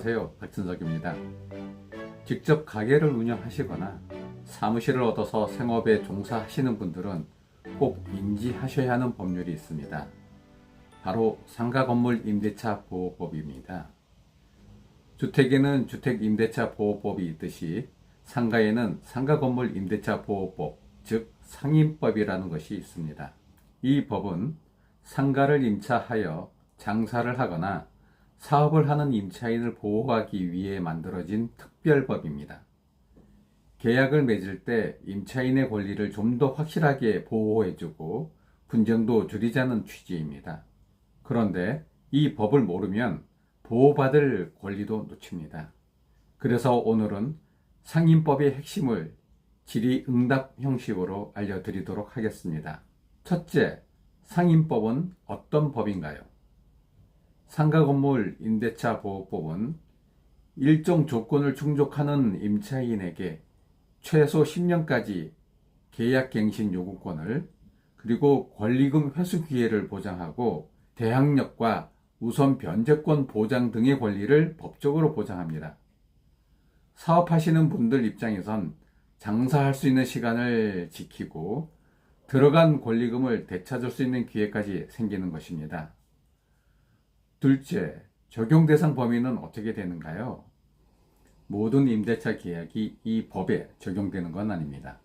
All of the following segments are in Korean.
안녕하세요. 박진석입니다. 직접 가게를 운영하시거나 사무실을 얻어서 생업에 종사하시는 분들은 꼭 인지하셔야 하는 법률이 있습니다. 바로 상가건물임대차 보호법입니다. 주택에는 주택임대차 보호법이 있듯이 상가에는 상가건물임대차 보호법, 즉 상임법이라는 것이 있습니다. 이 법은 상가를 임차하여 장사를 하거나 사업을 하는 임차인을 보호하기 위해 만들어진 특별법입니다. 계약을 맺을 때 임차인의 권리를 좀 더 확실하게 보호해주고 분쟁도 줄이자는 취지입니다. 그런데 이 법을 모르면 보호받을 권리도 놓칩니다. 그래서 오늘은 상임법의 핵심을 질의응답 형식으로 알려드리도록 하겠습니다. 첫째, 상임법은 어떤 법인가요? 상가건물 임대차 보호법은 일정 조건을 충족하는 임차인에게 최소 10년까지 계약갱신 요구권을, 그리고 권리금 회수 기회를 보장하고 대항력과 우선 변제권 보장 등의 권리를 법적으로 보장합니다. 사업하시는 분들 입장에선 장사할 수 있는 시간을 지키고 들어간 권리금을 되찾을 수 있는 기회까지 생기는 것입니다. 둘째, 적용 대상 범위는 어떻게 되는가요? 모든 임대차 계약이 이 법에 적용되는 건 아닙니다.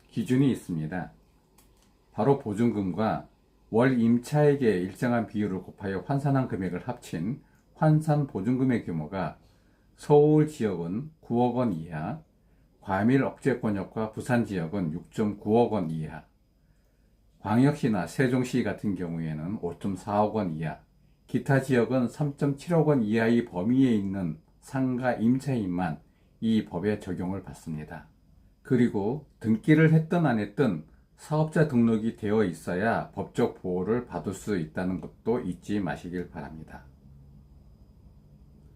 기준이 있습니다. 바로 보증금과 월 임차액의 일정한 비율을 곱하여 환산한 금액을 합친 환산 보증금의 규모가 서울 지역은 9억 원 이하, 과밀 억제권역과 부산 지역은 6.9억 원 이하, 광역시나 세종시 같은 경우에는 5.4억 원 이하, 기타 지역은 3.7억 원 이하의 범위에 있는 상가 임차인만 이 법에 적용을 받습니다. 그리고 등기를 했든 안 했든 사업자 등록이 되어 있어야 법적 보호를 받을 수 있다는 것도 잊지 마시길 바랍니다.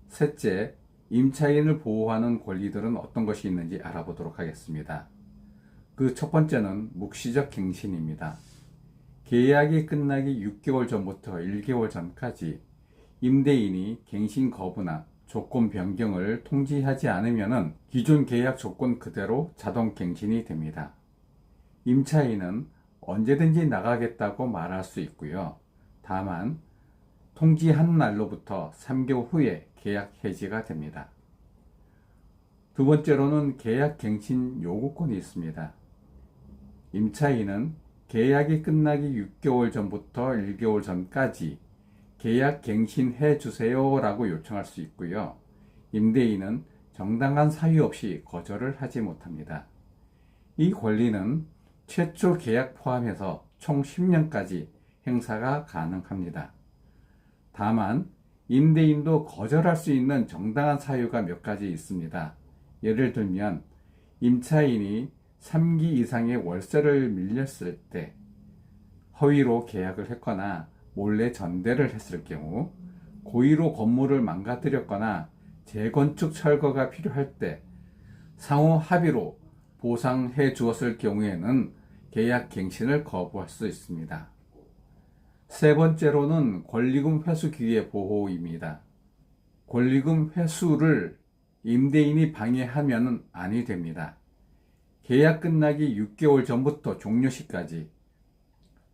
셋째, 임차인을 보호하는 권리들은 어떤 것이 있는지 알아보도록 하겠습니다. 그 첫 번째는 묵시적 갱신입니다. 계약이 끝나기 6개월 전부터 1개월 전까지 임대인이 갱신 거부나 조건 변경을 통지하지 않으면 기존 계약 조건 그대로 자동 갱신이 됩니다. 임차인은 언제든지 나가겠다고 말할 수 있고요. 다만 통지한 날로부터 3개월 후에 계약 해지가 됩니다. 두 번째로는 계약 갱신 요구권이 있습니다. 임차인은 계약이 끝나기 6개월 전부터 1개월 전까지 계약 갱신해 주세요 라고 요청할 수 있고요. 임대인은 정당한 사유 없이 거절을 하지 못합니다. 이 권리는 최초 계약 포함해서 총 10년까지 행사가 가능합니다. 다만 임대인도 거절할 수 있는 정당한 사유가 몇 가지 있습니다. 예를 들면 임차인이 3기 이상의 월세를 밀렸을 때, 허위로 계약을 했거나 몰래 전대를 했을 경우, 고의로 건물을 망가뜨렸거나 재건축 철거가 필요할 때 상호 합의로 보상해 주었을 경우에는 계약 갱신을 거부할 수 있습니다. 세 번째로는 권리금 회수 기회 보호입니다. 권리금 회수를 임대인이 방해하면 아니 됩니다. 계약 끝나기 6개월 전부터 종료시까지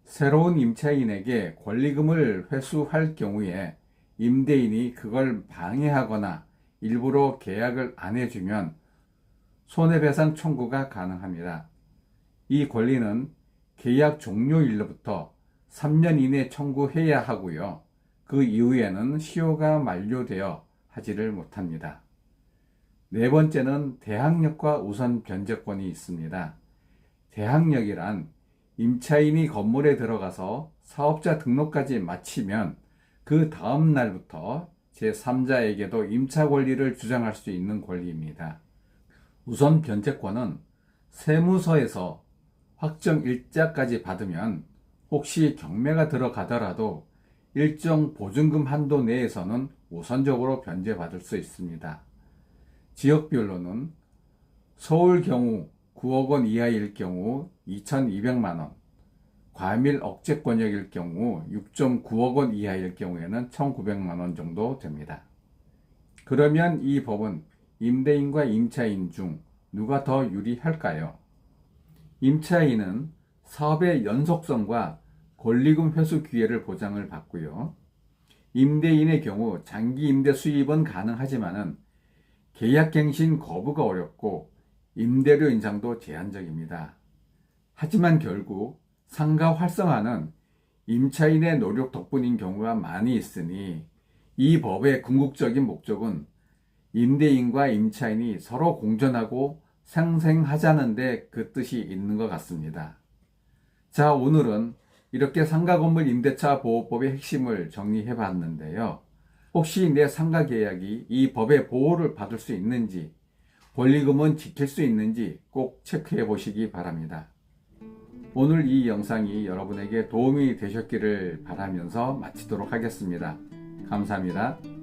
새로운 임차인에게 권리금을 회수할 경우에 임대인이 그걸 방해하거나 일부러 계약을 안 해주면 손해배상 청구가 가능합니다. 이 권리는 계약 종료일로부터 3년 이내 청구해야 하고요. 그 이후에는 시효가 만료되어 하지를 못합니다. 네 번째는 대항력과 우선 변제권이 있습니다. 대항력이란 임차인이 건물에 들어가서 사업자 등록까지 마치면 그 다음 날부터 제3자에게도 임차 권리를 주장할 수 있는 권리입니다. 우선 변제권은 세무서에서 확정 일자까지 받으면 혹시 경매가 들어가더라도 일정 보증금 한도 내에서는 우선적으로 변제받을 수 있습니다. 지역별로는 서울 경우 9억 원 이하일 경우 2,200만 원, 과밀 억제권역일 경우 6.9억 원 이하일 경우에는 1,900만 원 정도 됩니다. 그러면 이 법은 임대인과 임차인 중 누가 더 유리할까요? 임차인은 사업의 연속성과 권리금 회수 기회를 보장을 받고요. 임대인의 경우 장기 임대 수입은 가능하지만은 계약갱신 거부가 어렵고 임대료 인상도 제한적입니다. 하지만 결국 상가 활성화는 임차인의 노력 덕분인 경우가 많이 있으니 이 법의 궁극적인 목적은 임대인과 임차인이 서로 공존하고 상생하자는데 그 뜻이 있는 것 같습니다. 자, 오늘은 이렇게 상가건물 임대차 보호법의 핵심을 정리해 봤는데요. 혹시 내 상가 계약이 이 법의 보호를 받을 수 있는지, 권리금은 지킬 수 있는지 꼭 체크해 보시기 바랍니다. 오늘 이 영상이 여러분에게 도움이 되셨기를 바라면서 마치도록 하겠습니다. 감사합니다.